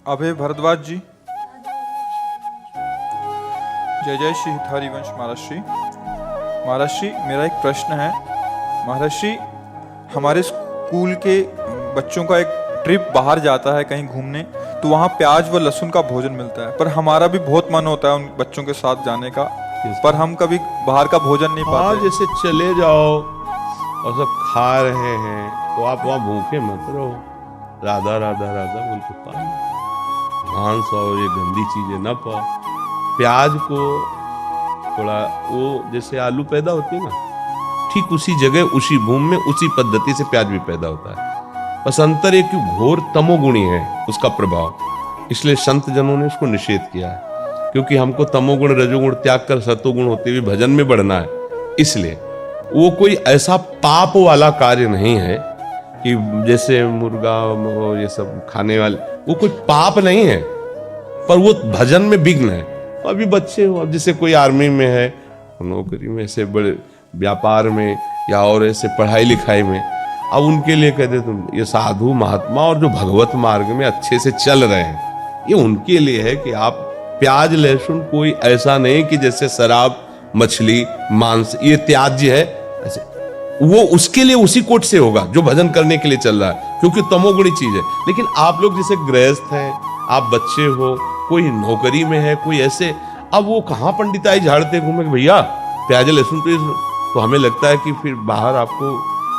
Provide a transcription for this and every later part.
अभय भारद्वाज जी। जय जय श्री हितहरि वंश महाराष्ट्री। महाराष्ट्री, मेरा एक प्रश्न है। महाराष्ट्री, हमारे स्कूल के बच्चों का एक ट्रिप बाहर जाता है कहीं घूमने, तो वहाँ प्याज व लहसुन का भोजन मिलता है, पर हमारा भी बहुत मन होता है उन बच्चों के साथ जाने का, पर हम कभी बाहर का भोजन नहीं पाते। जैसे चले जाओ और सब खा रहे हैं तो आप वहाँ भूखे मत रहो, राधा राधा राधा बोल के पाओ, मांस और ये गंदी चीजें ना पाओ। प्याज को थोड़ा वो जैसे आलू पैदा होती है ना, ठीक उसी जगह उसी भूमि में उसी पद्धति से प्याज भी पैदा होता है। बस अंतर एक घोर तमोगुणी है उसका प्रभाव, इसलिए संत जनों ने उसको निषेध किया है, क्योंकि हमको तमोगुण रजोगुण त्याग कर सतोगुण होते हुए भजन में बढ़ना है। इसलिए वो कोई ऐसा पाप वाला कार्य नहीं है कि जैसे मुर्गा ये सब खाने वाले, वो कोई पाप नहीं है, पर वो भजन में विघ्न है। अभी बच्चे हो, अब जैसे कोई आर्मी में है, नौकरी में, ऐसे बड़े व्यापार में या और ऐसे पढ़ाई लिखाई में, अब उनके लिए कहते तुम ये साधु महात्मा और जो भगवत मार्ग में अच्छे से चल रहे हैं, ये उनके लिए है कि आप प्याज लहसुन कोई ऐसा नहीं कि जैसे शराब मछली मांस ये त्याज्य है, ऐसे वो उसके लिए उसी कोट से होगा जो भजन करने के लिए चल रहा है, क्योंकि तमोगुणी चीज है। लेकिन आप लोग जैसे गृहस्थ हैं, आप बच्चे हो, कोई नौकरी में है, कोई ऐसे, अब वो कहाँ पंडिताई झाड़ते घूमे भैया प्याज लहसुन तो हमें लगता है कि फिर बाहर आपको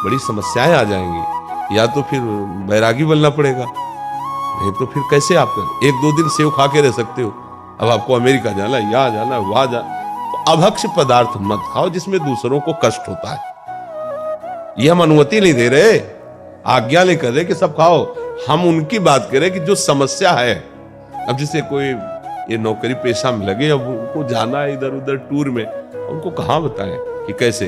बड़ी समस्याएं आ जाएंगी, या तो फिर बैरागी बनना पड़ेगा, नहीं तो फिर कैसे आप एक दो दिन सेव खा के रह सकते हो। अब आपको अमेरिका जाना, यहाँ जाना, वहां जाना, तो अभक्ष्य पदार्थ मत खाओ जिसमें दूसरों को कष्ट होता है। ये हम अनुमति नहीं दे रहे, आज्ञा नहीं कर रहे कि सब खाओ, हम उनकी बात करें कि जो समस्या है। अब जैसे कोई ये नौकरी पेशा में लगे, अब उनको जाना है इधर उधर टूर में, उनको कहाँ बताएं कि कैसे,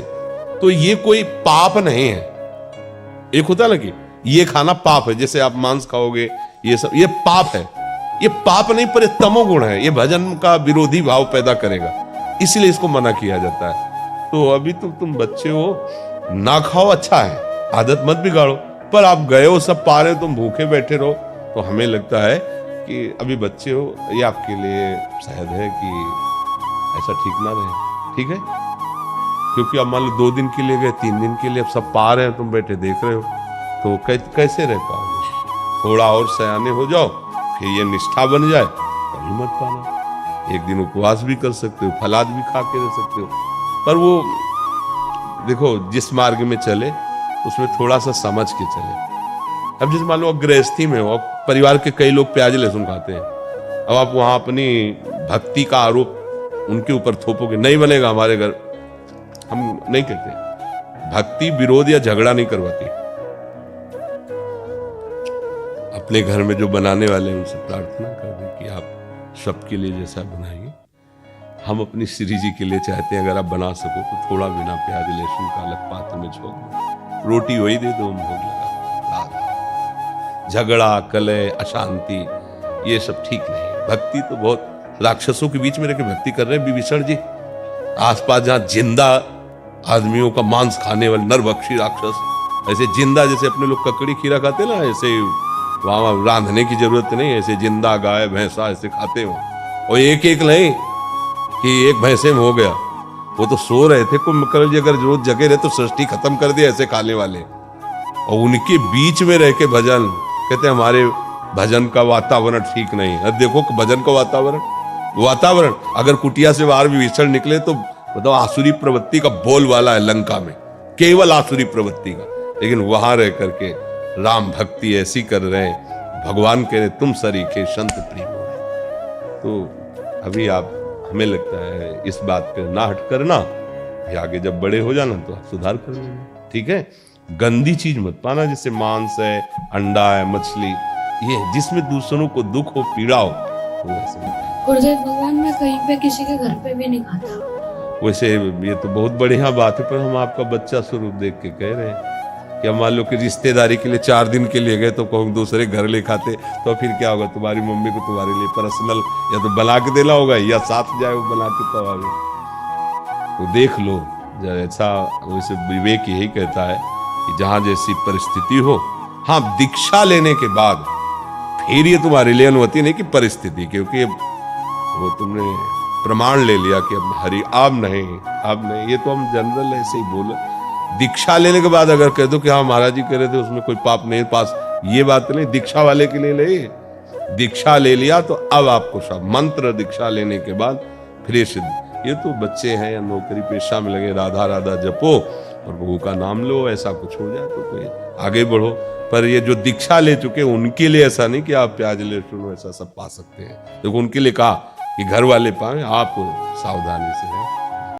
तो ये कोई पाप नहीं है। एक होता ना कि ये खाना पाप है, जैसे आप मांस खाओगे ये सब, ये पाप है। ये पाप नहीं, पर तमोगुण है, ये भजन का विरोधी भाव पैदा करेगा, इसलिए इसको मना किया जाता है। तो अभी तो तुम बच्चे हो, ना खाओ, अच्छा है, आदत मत बिगाड़ो, पर आप गए हो सब पा रहे हो, तुम भूखे बैठे रहो, तो हमें लगता है कि अभी बच्चे हो, ये आपके लिए शायद है कि ऐसा ठीक ना रहे। ठीक है, क्योंकि अब मान लो 2 दिन के लिए गए, 3 दिन के लिए, अब सब पा रहे हैं, तुम बैठे देख रहे हो, तो कैसे रह पाओगे। थोड़ा और सयाने हो जाओ, फिर ये निष्ठा बन जाए, कभी मत पाना। एक दिन उपवास भी कर सकते हो, फलाद भी खा के रह सकते हो, पर वो देखो जिस मार्ग में चले उसमें थोड़ा सा समझ के चले। अब जैसे मान लो गृहस्थी में हो, परिवार के कई लोग प्याज लहसुन खाते हैं, अब आप वहां अपनी भक्ति का आरोप उनके ऊपर थोपोगे, नहीं बनेगा हमारे घर। हम नहीं कहते, भक्ति विरोध या झगड़ा नहीं करवाती। अपने घर में जो बनाने वाले हैं उनसे प्रार्थना कर दे कि आप सबके लिए जैसा बनाइए। हम अपनी श्री जी के लिए चाहते हैं अगर आप बना सको तो थोड़ा बिना प्याज लहसुन का अलग पात्र में छोड़ दो, रोटी वही दे दो, हम भोग लगा। झगड़ा कलह अशांति ये सब ठीक नहीं। भक्ति तो बहुत राक्षसों के बीच में रहकर भक्ति कर रहे हैं विभीषण जी, आसपास जहाँ जिंदा आदमियों का मांस खाने वाले नरभक्षी राक्षस, ऐसे जिंदा जैसे अपने लोग ककड़ी खीरा खाते ना, ऐसे वहां रांधने की जरूरत नहीं, ऐसे जिंदा गाय भैंसा ऐसे खाते हो। और एक एक नहीं कि एक भैंसे में हो गया, वो तो सो रहे थे, कुंभकर्ण जी अगर रोज जगे रहे तो सृष्टि खत्म कर दिया ऐसे खाने वाले, और उनके बीच में रह के भजन कहते हमारे भजन का वातावरण ठीक नहीं। अब देखो भजन का वातावरण अगर कुटिया से बाहर विभीषण निकले तो मतलब आसुरी प्रवृत्ति का बोल वाला है लंका में, केवल आसुरी प्रवृत्ति का, लेकिन वहां रह करके राम भक्ति ऐसी कर रहे हैं, भगवान कह रहे तुम सरीखे संत प्रेम। तो अभी आप, हमें लगता है इस बात पे ना हट करना, आगे जब बड़े हो जाना तो आप सुधार कर लेना। ठीक है, गंदी चीज मत पाना, जैसे मांस है, अंडा है, मछली, ये जिसमें दूसरों को दुख हो पीड़ा हो वो ऐसे मत। गुरुदेव, भगवान मैं कहीं पे किसी के घर पे भी नहीं खाता। वैसे ये तो बहुत बढ़िया बात है, पर हम आपका बच्चा स्वरूप देख के कह रहे हैं कि मान लो कि रिश्तेदारी के लिए 4 दिन के लिए गए तो कहूँ दूसरे घर ले खाते, तो फिर क्या होगा, तुम्हारी मम्मी को तुम्हारे लिए पर्सनल या तो बना के देना होगा या साथ जाए वो बना के तो आगे। तो देख लो, जैसा वैसे विवेक यही कहता है कि जहाँ जैसी परिस्थिति हो, हाँ दीक्षा लेने के बाद फिर ये तुम्हारे लिए अनुमति नहीं कि परिस्थिति, क्योंकि वो तुमने प्रमाण ले लिया कि अब हरि अब नहीं, ये तो हम जनरल ऐसे ही बोले। दीक्षा लेने के बाद अगर कह दो कि हाँ महाराज जी कह रहे थे उसमें कोई पाप नहीं पास, ये बात नहीं। दीक्षा वाले के लिए ले, दीक्षा ले लिया तो अब आपको सब मंत्र दीक्षा लेने के बाद फिर सिद्ध। ये तो बच्चे हैं या नौकरी पेशा में लगे, राधा राधा जपो और प्रभु का नाम लो, ऐसा कुछ हो जाए तो कोई आगे बढ़ो। पर ये जो दीक्षा ले चुके उनके लिए ऐसा नहीं कि आप प्याज लहसुन ऐसा सब पा सकते हैं। देखो उनके लिए कहा कि घर वाले पाए, आप सावधानी से रहें।